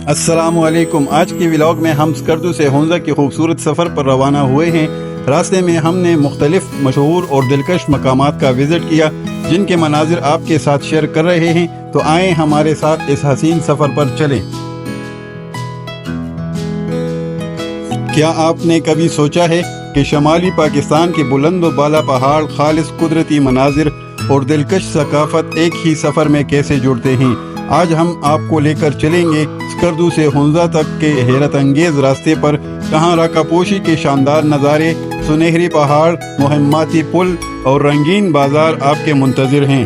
अस्सलामुअलैकुम। आज के व्लॉग में हम स्कर्दू से हुंजा के खूबसूरत सफ़र पर रवाना हुए हैं। रास्ते में हमने मुख्तलिफ मशहूर और दिलकश मकामात का विज़िट किया, जिनके मनाजिर आपके साथ शेयर कर रहे हैं। तो आएँ हमारे साथ इस हसीन सफ़र पर चलें। क्या आपने कभी सोचा है कि शमाली पाकिस्तान के बुलंद व बाला पहाड़, खालिस कुदरती मनाजिर और दिलकश सकाफत एक ही सफ़र में कैसे जुड़ते हैं? आज हम आपको लेकर चलेंगे स्कर्दू से हुंजा तक के हैरत अंगेज रास्ते पर, जहाँ राकापोशी के शानदार नज़ारे, सुनहरी पहाड़, मुहिम्माती पुल और रंगीन बाजार आपके मुंतज़िर हैं।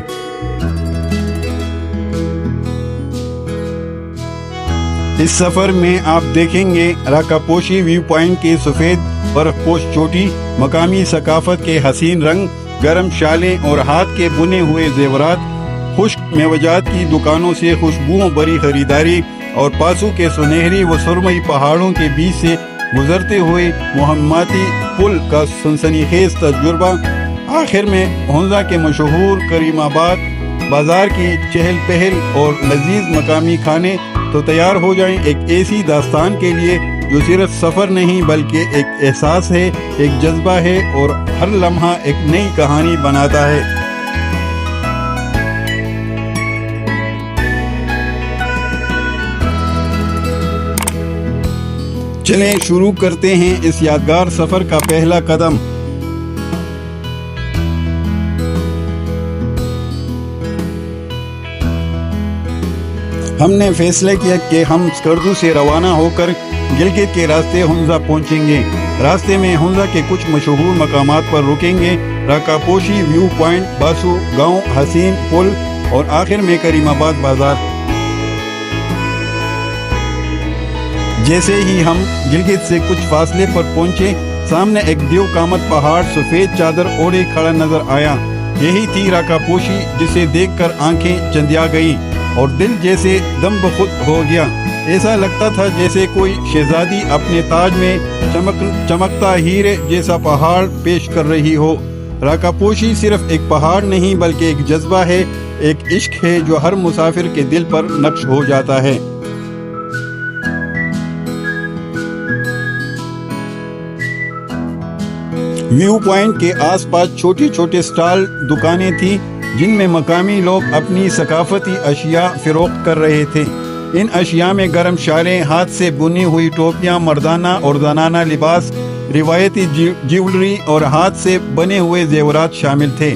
इस सफ़र में आप देखेंगे राकापोशी व्यू पॉइंट की सफ़ेद बर्फपोश चोटी, मकामी सकाफत के हसीन रंग, गर्म शालें और हाथ के बुने हुए जेवरात, खुश्क मेवजात की दुकानों से खुशबुओं भरी खरीदारी और पासू के सुनहरी व सुरमई पहाड़ों के बीच से गुजरते हुए मुहम्माती पुल का सनसनीखेज तजुर्बा। आखिर में हुंजा के मशहूर करीमाबाद बाजार की चहल पहल और लजीज मकामी खाने। तो तैयार हो जाएं एक ऐसी दास्तान के लिए जो सिर्फ सफ़र नहीं बल्कि एक एहसास है, एक जज्बा है और हर लम्हा एक नई कहानी बनाता है। चलें शुरू करते हैं इस यादगार सफ़र का पहला कदम। हमने फैसला किया कि हम स्कर्दू से रवाना होकर गिलगित के रास्ते हुंजा पहुंचेंगे। रास्ते में हुंजा के कुछ मशहूर मकामात पर रुकेंगे, राकापोशी व्यू पॉइंट, बासू गांव, हसीन पुल और आखिर में करीमाबाद बाजार। जैसे ही हम गिलगित से कुछ फासले पर पहुंचे, सामने एक देव कामत पहाड़ सफ़ेद चादर ओढ़े खड़ा नजर आया। यही थी राकापोशी, जिसे देखकर आंखें चंदिया गईं और दिल जैसे दम बखुद हो गया। ऐसा लगता था जैसे कोई शहजादी अपने ताज में चमकता हीरे जैसा पहाड़ पेश कर रही हो। राकापोशी सिर्फ एक पहाड़ नहीं बल्कि एक जज्बा है, एक इश्क है जो हर मुसाफिर के दिल पर नक्श हो जाता है। व्यू पॉइंट के आसपास छोटे छोटे स्टॉल दुकानें थीं, जिनमें मकामी लोग अपनी सकाफती अशिया फरोख्त कर रहे थे। इन अशिया में गर्म शालें, हाथ से बुनी हुई टोपियां, मर्दाना और जनाना लिबास, रिवायती ज्वेलरी और हाथ से बने हुए जेवरात शामिल थे।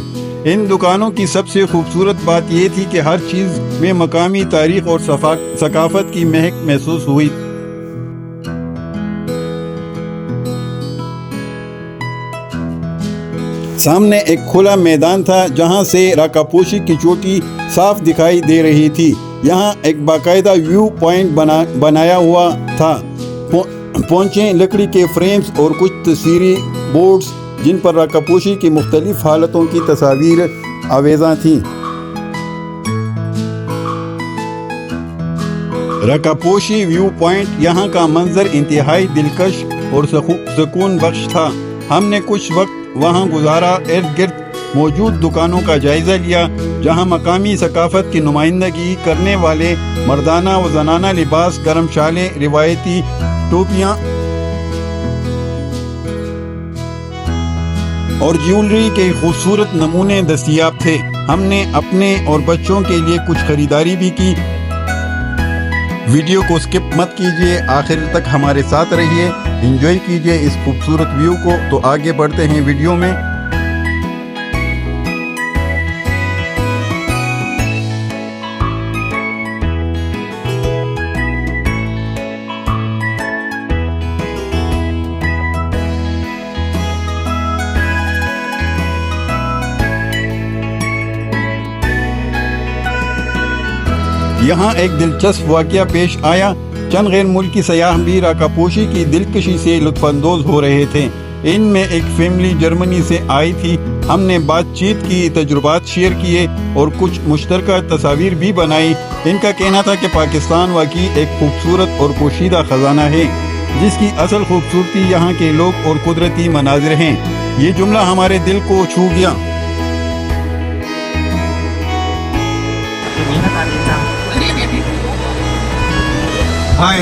इन दुकानों की सबसे खूबसूरत बात यह थी कि हर चीज़ में मकामी तारीख और सकाफत की महक महसूस हुई। सामने एक खुला मैदान था, जहां से राकापोशी की चोटी साफ दिखाई दे रही थी। यहाँ एक बाकायदा व्यू पॉइंट बनाया हुआ था। पहुंचे लकड़ी के फ्रेम्स और कुछ तस्वीरी बोर्ड्स, जिन पर राकापोशी की मुख्तलिफ हालतों की तस्वीर आवेज़ा थीं। राकापोशी व्यू पॉइंट यहाँ का मंजर इंतहाई दिलकश और सुकून बख्श था। हमने कुछ वक्त वहाँ गुजारा, इर्द गिर्द मौजूद दुकानों का जायजा लिया, जहाँ मकामी सकाफत की नुमाइंदगी करने वाले मर्दाना व जनाना लिबास, गर्म शालें, रिवायती टोपियाँ और ज्वेलरी के खूबसूरत नमूने दस्तयाब थे। हमने अपने और बच्चों के लिए कुछ खरीदारी भी की। वीडियो को स्किप मत कीजिए, आखिर तक हमारे साथ रहिए, एंजॉय कीजिए इस खूबसूरत व्यू को। तो आगे बढ़ते हैं वीडियो में। यहाँ एक दिलचस्प वाक़या पेश आया। चंद गैर मुल्की सयाह भी राकापोशी की दिलकशी से लुत्फानंदोज हो रहे थे। इनमें एक फैमिली जर्मनी से आई थी। हमने बातचीत की, तजुर्बात शेयर किए और कुछ मुश्तरका तस्वीर भी बनाई। इनका कहना था कि पाकिस्तान वाकई एक खूबसूरत और पोशीदा ख़जाना है, जिसकी असल खूबसूरती यहाँ के लोग और कुदरती मनाजिर हैं। ये जुमला हमारे दिल को छू गया। Hi.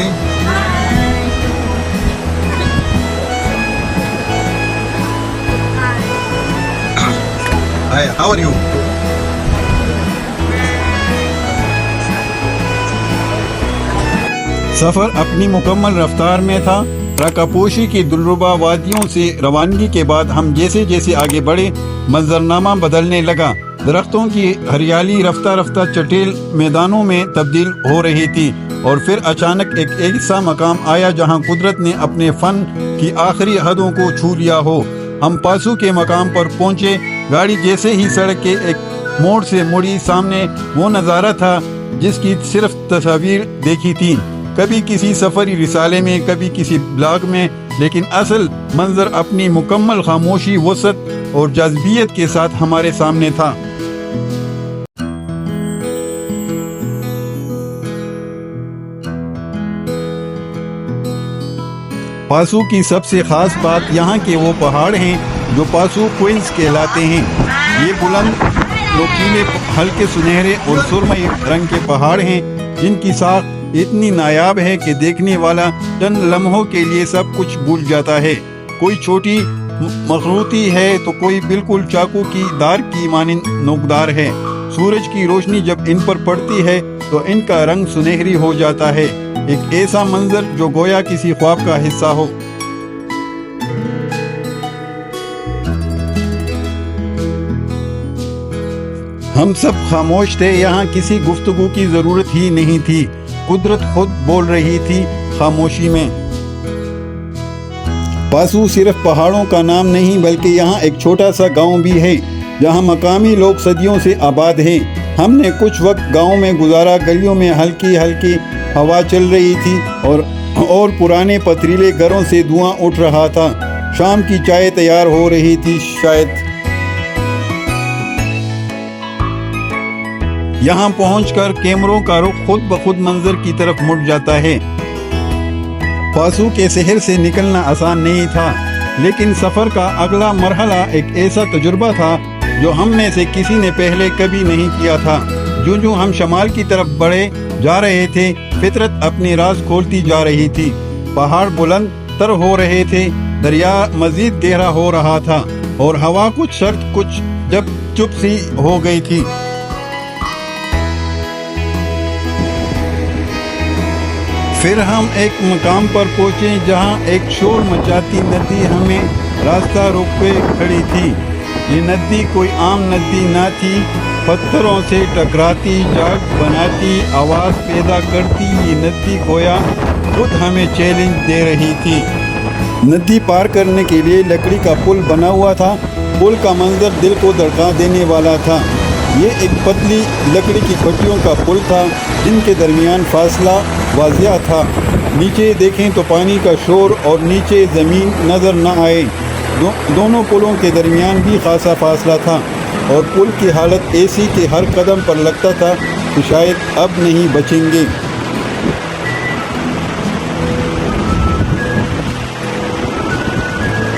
Hi, how are you? सफर अपनी मुकम्मल रफ्तार में था। रकापोशी की दिलरुबा वादियों से रवानगी के बाद हम जैसे जैसे आगे बढ़े, मंजरनामा बदलने लगा। दरख्तों की हरियाली रफ्ता रफ्ता चटेल मैदानों में तब्दील हो रही थी और फिर अचानक एक ऐसा मकाम आया जहां कुदरत ने अपने फन की आखिरी हदों को छू लिया हो। हम पासू के मकाम पर पहुंचे। गाड़ी जैसे ही सड़क के एक मोड़ से मुड़ी, सामने वो नज़ारा था जिसकी सिर्फ तस्वीर देखी थी, कभी किसी सफरी रिसाले में, कभी किसी ब्लॉग में, लेकिन असल मंजर अपनी मुकम्मल खामोशी, वसत और जज्बियत के साथ हमारे सामने था। पासू की सबसे खास बात यहाँ के वो पहाड़ हैं जो पासू क्वींस कहलाते हैं। ये बुलंद, नोकीले, हल्के सुनहरे और सुरमई रंग के पहाड़ हैं जिनकी साख इतनी नायाब है कि देखने वाला चंद लम्हों के लिए सब कुछ भूल जाता है। कोई छोटी मखरूती है तो कोई बिल्कुल चाकू की धार की मानिंद नोकदार है। सूरज की रोशनी जब इन पर पड़ती है तो इनका रंग सुनहरी हो जाता है, एक ऐसा मंजर जो गोया किसी ख्वाब का हिस्सा हो। हम सब खामोश थे, यहाँ किसी गुफ्तगू की जरूरत ही नहीं थी। कुदरत खुद बोल रही थी खामोशी में। पासू सिर्फ पहाड़ों का नाम नहीं बल्कि यहाँ एक छोटा सा गांव भी है जहाँ मकामी लोग सदियों से आबाद हैं। हमने कुछ वक्त गांव में गुजारा। गलियों में हल्की हल्की हवा चल रही थी और पुराने पथरीले घरों से धुआं उठ रहा था। शाम की चाय तैयार हो रही थी शायद। यहाँ पहुंचकर कैमरों का रुख खुद ब खुद मंजर की तरफ मुड़ जाता है। पासू के शहर से निकलना आसान नहीं था, लेकिन सफर का अगला मरहला एक ऐसा तजुर्बा था जो हम में से किसी ने पहले कभी नहीं किया था। जो हम शमाल की तरफ बढ़े जा रहे थे, फितरत अपनी राज खोलती जा रही थी। पहाड़ बुलंद तर हो रहे थे, दरिया मजीद गहरा हो रहा था और हवा कुछ सर्द कुछ जब चुप सी हो गई थी। फिर हम एक मकाम पर पहुंचे जहां एक शोर मचाती नदी हमें रास्ता रोके खड़ी थी। ये नदी कोई आम नदी ना थी, पत्थरों से टकराती, जाग बनाती, आवाज़ पैदा करती ये नदी गोया खुद हमें चैलेंज दे रही थी। नदी पार करने के लिए लकड़ी का पुल बना हुआ था। पुल का मंजर दिल को धड़का देने वाला था। ये एक पतली लकड़ी की पट्टियों का पुल था जिनके दरमियान फासला वाज़िया था। नीचे देखें तो पानी का शोर और नीचे ज़मीन नज़र न आए। दोनों पुलों के दरमियान भी खासा फासला था और पुल की हालत ऐसी कि हर कदम पर लगता था कि शायद अब नहीं बचेंगे।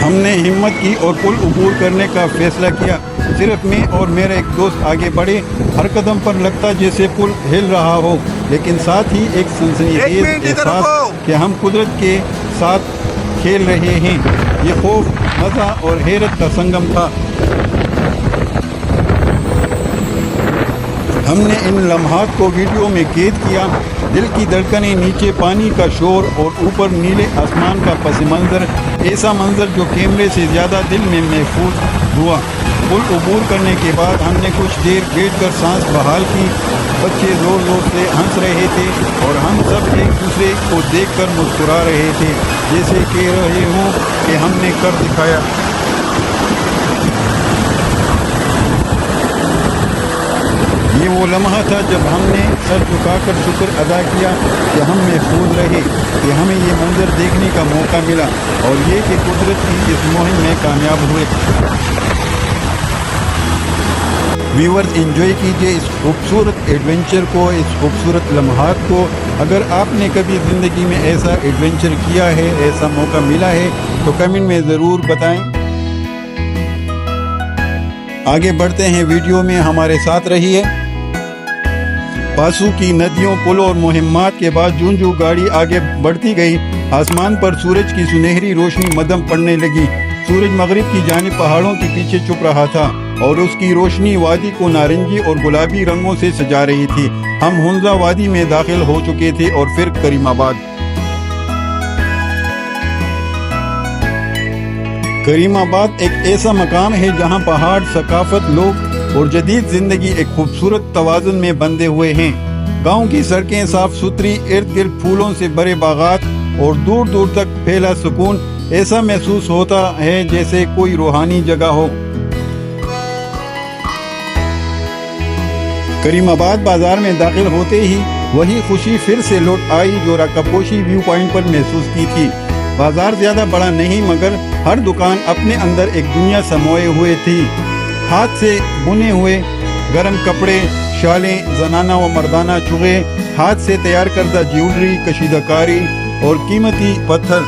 हमने हिम्मत की और पुल अबूर करने का फैसला किया। सिर्फ मैं और मेरा एक दोस्त आगे बढ़े। हर कदम पर लगता जैसे पुल हिल रहा हो, लेकिन साथ ही एक सनसनीखेज एहसास कि हम कुदरत के साथ खेल रहे हैं। ये खौफ, मज़ा और हैरत का संगम था। हमने इन लम्हात को वीडियो में कैद किया। दिल की धड़कनें, नीचे पानी का शोर और ऊपर नीले आसमान का पस मंज़र, ऐसा मंजर जो कैमरे से ज़्यादा दिल में महफूज हुआ। पुल अबूर करने के बाद हमने कुछ देर बैठकर सांस बहाल की। बच्चे ज़ोर ज़ोर से हंस रहे थे और हम सब एक दूसरे को देखकर मुस्कुरा रहे थे, जैसे कह रहे हों कि हमने कर दिखाया। ये वो लम्हा था जब हमने सर झुकाकर शुक्र अदा किया कि हम महफूज रहे, कि हमें ये मंजर देखने का मौका मिला और ये कि कुदरत की इस मुहिम में कामयाब हुए। व्यूअर्स, एंजॉय कीजिए इस खूबसूरत एडवेंचर को, इस खूबसूरत लम्हात को। अगर आपने कभी ज़िंदगी में ऐसा एडवेंचर किया है, ऐसा मौका मिला है, तो कमेंट में ज़रूर बताएं। आगे बढ़ते हैं वीडियो में, हमारे साथ रहिए। پاسو کی ندیوں، پلوں اور مہمات کے بعد جوں جوں گاڑی آگے بڑھتی گئی، آسمان پر سورج کی سنہری روشنی مدھم پڑنے لگی۔ سورج مغرب کی جانب پہاڑوں کے پیچھے چھپ رہا تھا اور اس کی روشنی وادی کو نارنجی اور گلابی رنگوں سے سجا رہی تھی۔ ہم ہنزا وادی میں داخل ہو چکے تھے اور پھر کریم آباد۔ کریم آباد ایک ایسا مقام ہے جہاں پہاڑ، ثقافت، لوگ اور جدید زندگی ایک خوبصورت توازن میں بندھے ہوئے ہیں۔ گاؤں کی سڑکیں صاف ستھری، ارد گرد پھولوں سے بھرے باغات اور دور دور تک پھیلا سکون، ایسا محسوس ہوتا ہے جیسے کوئی روحانی جگہ ہو۔ کریم آباد بازار میں داخل ہوتے ہی وہی خوشی پھر سے لوٹ آئی جو راکا پوشی ویو پوائنٹ پر محسوس کی تھی۔ بازار زیادہ بڑا نہیں مگر ہر دکان اپنے اندر ایک دنیا سموئے ہوئے تھی۔ ہاتھ سے بنے ہوئے گرم کپڑے، شالیں، زنانہ و مردانہ چوغے، ہاتھ سے تیار کردہ جیولری، کشیدہ کاری اور قیمتی پتھر۔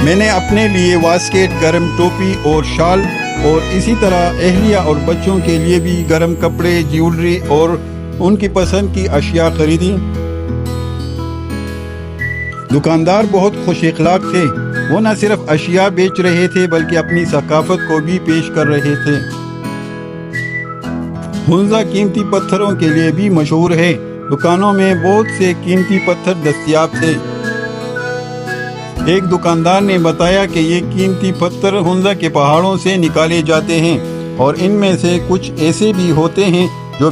میں نے اپنے لیے واسکٹ، گرم ٹوپی اور شال اور اسی طرح اہلیہ اور بچوں کے لیے بھی گرم کپڑے، جیولری اور ان کی پسند کی اشیاء خریدی۔ دکاندار بہت خوش اخلاق تھے، وہ نہ صرف اشیاء بیچ رہے تھے بلکہ اپنی ثقافت کو بھی پیش کر رہے تھے۔ ہنزا قیمتی پتھروں کے لیے بھی مشہور ہے، دکانوں میں بہت سے قیمتی پتھر دستیاب تھے۔ ایک دکاندار نے بتایا کہ یہ قیمتی پتھر ہنزا کے پہاڑوں سے نکالے جاتے ہیں اور ان میں سے کچھ ایسے بھی ہوتے ہیں جو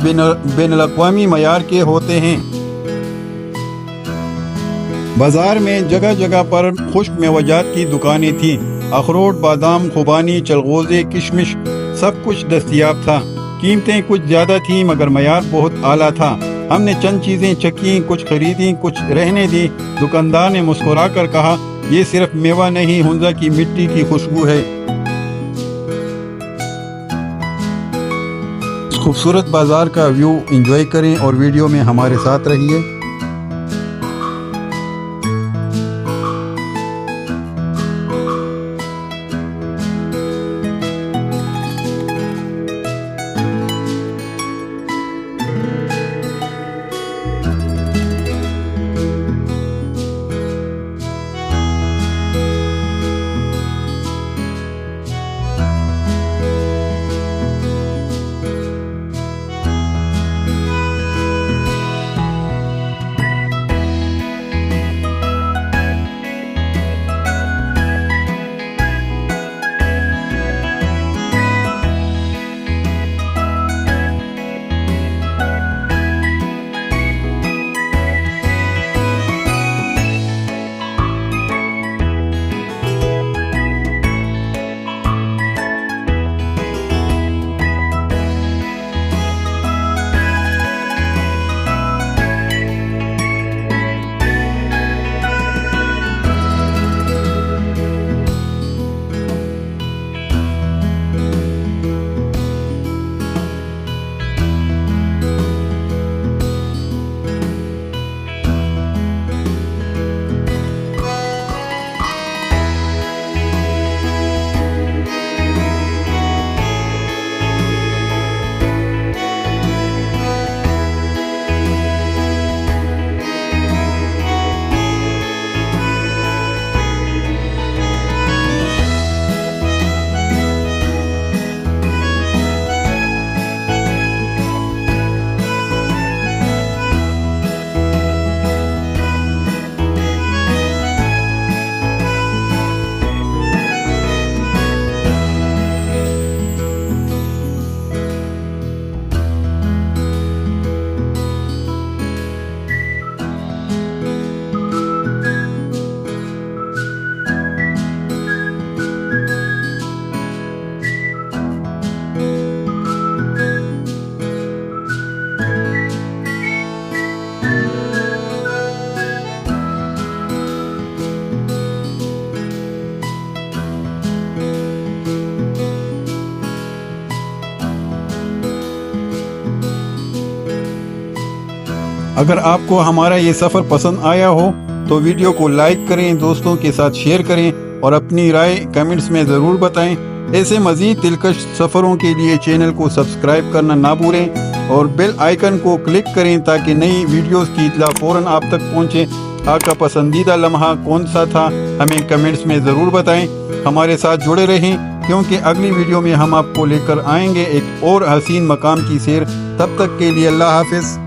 بین الاقوامی معیار کے ہوتے ہیں۔ بازار میں جگہ جگہ پر خشک میوجات کی دکانیں تھیں، اخروٹ، بادام، خوبانی، چلغوزے، کشمش، سب کچھ دستیاب تھا۔ قیمتیں کچھ زیادہ تھیں مگر معیار بہت اعلیٰ تھا۔ ہم نے چند چیزیں چکھیں، کچھ خریدیں، کچھ رہنے دی۔ دکاندار نے مسکرا کر کہا، یہ صرف میوہ نہیں، ہنزا کی مٹی کی خوشبو ہے۔ اس خوبصورت بازار کا ویو انجوائے کریں اور ویڈیو میں ہمارے ساتھ رہیے۔ اگر آپ کو ہمارا یہ سفر پسند آیا ہو تو ویڈیو کو لائک کریں، دوستوں کے ساتھ شیئر کریں اور اپنی رائے کمنٹس میں ضرور بتائیں۔ ایسے مزید دلکش سفروں کے لیے چینل کو سبسکرائب کرنا نہ بھولیں اور بیل آئیکن کو کلک کریں تاکہ نئی ویڈیوز کی اطلاع فوراً آپ تک پہنچے۔ آپ کا پسندیدہ لمحہ کون سا تھا ہمیں کمنٹس میں ضرور بتائیں۔ ہمارے ساتھ جڑے رہیں کیونکہ اگلی ویڈیو میں ہم آپ کو لے کر آئیں گے ایک اور حسین مقام کی سیر۔ تب تک کے لیے اللہ حافظ۔